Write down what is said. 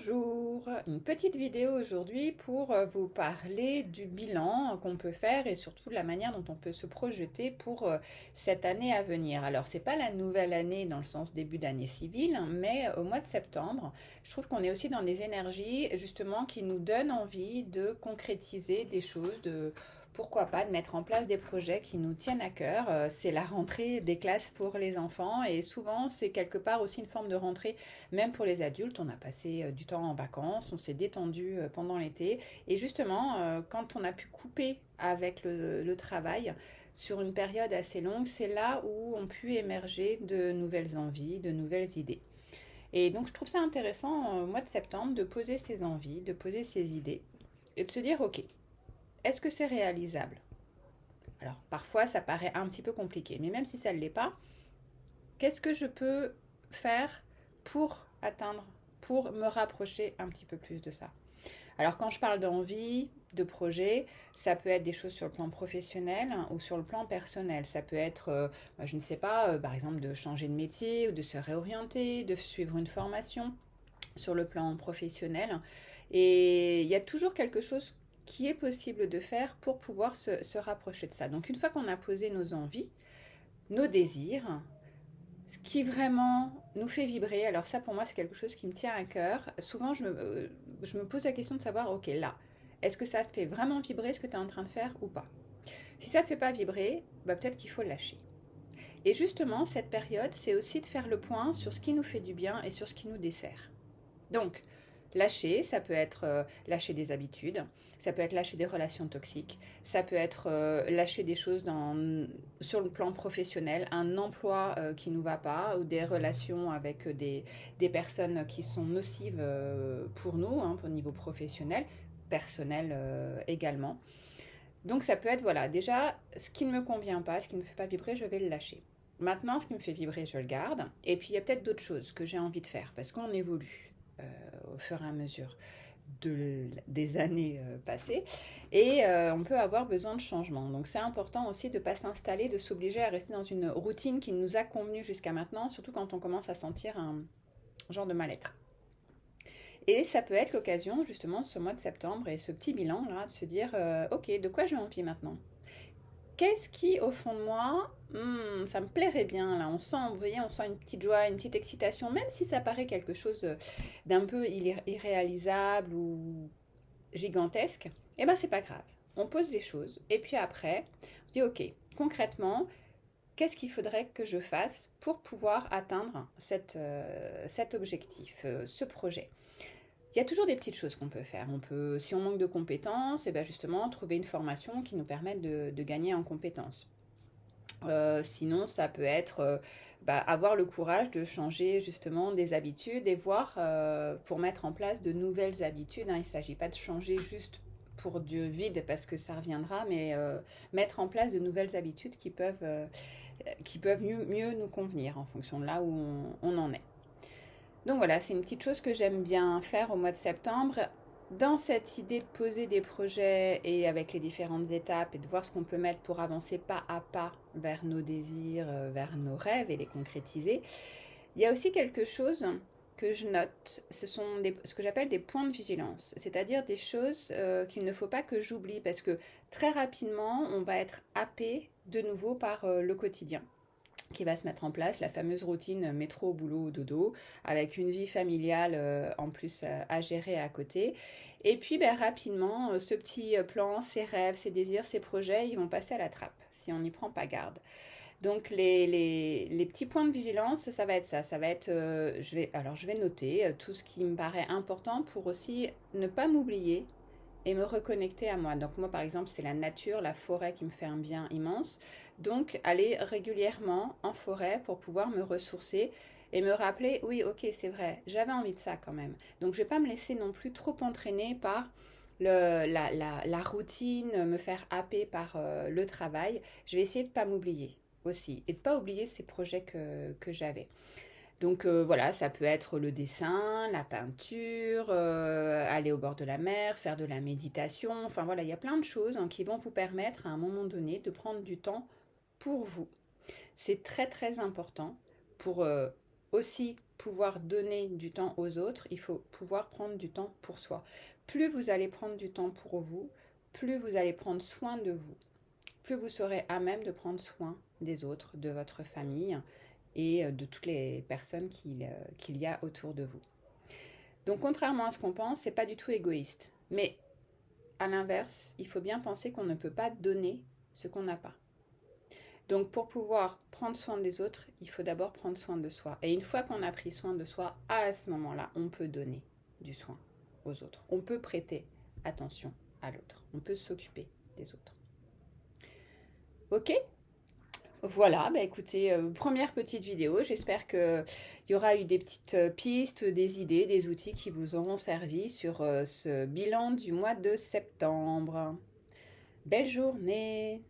Bonjour, une petite vidéo aujourd'hui pour vous parler du bilan qu'on peut faire et surtout de la manière dont on peut se projeter pour cette année à venir. Alors, c'est pas la nouvelle année dans le sens début d'année civile, mais au mois de septembre, je trouve qu'on est aussi dans des énergies justement qui nous donnent envie de concrétiser des choses, de pourquoi pas de mettre en place des projets qui nous tiennent à cœur. C'est la rentrée des classes pour les enfants et souvent c'est quelque part aussi une forme de rentrée même pour les adultes. On a passé du temps en vacances, on s'est détendu pendant l'été et justement quand on a pu couper avec le travail sur une période assez longue, c'est là où ont pu émerger de nouvelles envies, de nouvelles idées. Et donc je trouve ça intéressant au mois de septembre de poser ses envies, de poser ses idées et de se dire ok, est-ce que c'est réalisable? Alors parfois ça paraît un petit peu compliqué, mais même si ça ne l'est pas, qu'est-ce que je peux faire pour atteindre, pour me rapprocher un petit peu plus de ça? Alors quand je parle d'envie, de projet, ça peut être des choses sur le plan professionnel ou sur le plan personnel. Ça peut être, je ne sais pas, par exemple de changer de métier ou de se réorienter, de suivre une formation sur le plan professionnel. Et il y a toujours quelque chose qui est possible de faire pour pouvoir se rapprocher de ça. Donc une fois qu'on a posé nos envies, nos désirs, ce qui vraiment nous fait vibrer, alors ça pour moi c'est quelque chose qui me tient à cœur. Souvent je me pose la question de savoir, ok là, est-ce que ça te fait vraiment vibrer ce que tu es en train de faire ou pas? Si ça ne te fait pas vibrer, bah peut-être qu'il faut le lâcher. Et justement, cette période, c'est aussi de faire le point sur ce qui nous fait du bien et sur ce qui nous dessert. Donc, lâcher, ça peut être lâcher des habitudes, ça peut être lâcher des relations toxiques, ça peut être lâcher des choses sur le plan professionnel, un emploi qui ne nous va pas ou des relations avec des personnes qui sont nocives pour nous, hein, au niveau professionnel, personnel également. Donc ça peut être, voilà, déjà, ce qui ne me convient pas, ce qui ne me fait pas vibrer, je vais le lâcher. Maintenant, ce qui me fait vibrer, je le garde. Et puis, il y a peut-être d'autres choses que j'ai envie de faire, parce qu'on évolue au fur et à mesure des années passées. Et on peut avoir besoin de changement. Donc, c'est important aussi de ne pas s'installer, de s'obliger à rester dans une routine qui nous a convenu jusqu'à maintenant, surtout quand on commence à sentir un genre de mal-être. Et ça peut être l'occasion, justement, ce mois de septembre et ce petit bilan-là, de se dire, ok, de quoi j'ai envie maintenant? Qu'est-ce qui, au fond de moi, ça me plairait bien, là, on sent, vous voyez, on sent une petite joie, une petite excitation, même si ça paraît quelque chose d'un peu irréalisable ou gigantesque, eh ben c'est pas grave. On pose les choses, et puis après, on se dit, ok, concrètement, qu'est-ce qu'il faudrait que je fasse pour pouvoir atteindre cet objectif, ce projet? Il y a toujours des petites choses qu'on peut faire. On peut, si on manque de compétences, et ben justement trouver une formation qui nous permette de gagner en compétences. Sinon, ça peut être avoir le courage de changer justement des habitudes et voir pour mettre en place de nouvelles habitudes, hein. Il ne s'agit pas de changer juste pour du vide parce que ça reviendra, mais mettre en place de nouvelles habitudes qui peuvent mieux nous convenir en fonction de là où on en est. Donc voilà, c'est une petite chose que j'aime bien faire au mois de septembre. Dans cette idée de poser des projets et avec les différentes étapes et de voir ce qu'on peut mettre pour avancer pas à pas vers nos désirs, vers nos rêves et les concrétiser, il y a aussi quelque chose que je note, ce sont ce que j'appelle des points de vigilance, c'est-à-dire des choses qu'il ne faut pas que j'oublie parce que très rapidement, on va être happé de nouveau par le quotidien qui va se mettre en place, la fameuse routine métro, boulot, dodo, avec une vie familiale en plus à gérer à côté. Et puis ben, rapidement, ce petit plan, ces rêves, ces désirs, ces projets, ils vont passer à la trappe si on n'y prend pas garde. Donc les petits points de vigilance, ça va être ça. Ça va être, je vais noter tout ce qui me paraît important pour aussi ne pas m'oublier et me reconnecter à moi. Donc moi par exemple c'est la nature, la forêt qui me fait un bien immense. Donc aller régulièrement en forêt pour pouvoir me ressourcer et me rappeler, oui ok c'est vrai, j'avais envie de ça quand même. Donc je ne vais pas me laisser non plus trop entraîner par la routine, me faire happer par le travail. Je vais essayer de ne pas m'oublier aussi et de ne pas oublier ces projets que j'avais. Donc voilà, ça peut être le dessin, la peinture, aller au bord de la mer, faire de la méditation. Enfin voilà, il y a plein de choses hein, qui vont vous permettre à un moment donné de prendre du temps pour vous. C'est très très important pour aussi pouvoir donner du temps aux autres, il faut pouvoir prendre du temps pour soi. Plus vous allez prendre du temps pour vous, plus vous allez prendre soin de vous, plus vous serez à même de prendre soin des autres, de votre famille et de toutes les personnes qu'il y a autour de vous. Donc contrairement à ce qu'on pense, c'est pas du tout égoïste. Mais à l'inverse, il faut bien penser qu'on ne peut pas donner ce qu'on n'a pas. Donc pour pouvoir prendre soin des autres, il faut d'abord prendre soin de soi. Et une fois qu'on a pris soin de soi, à ce moment-là, on peut donner du soin aux autres. On peut prêter attention à l'autre. On peut s'occuper des autres. Ok ? Voilà, bah écoutez, première petite vidéo. J'espère qu'il y aura eu des petites pistes, des idées, des outils qui vous auront servi sur ce bilan du mois de septembre. Belle journée!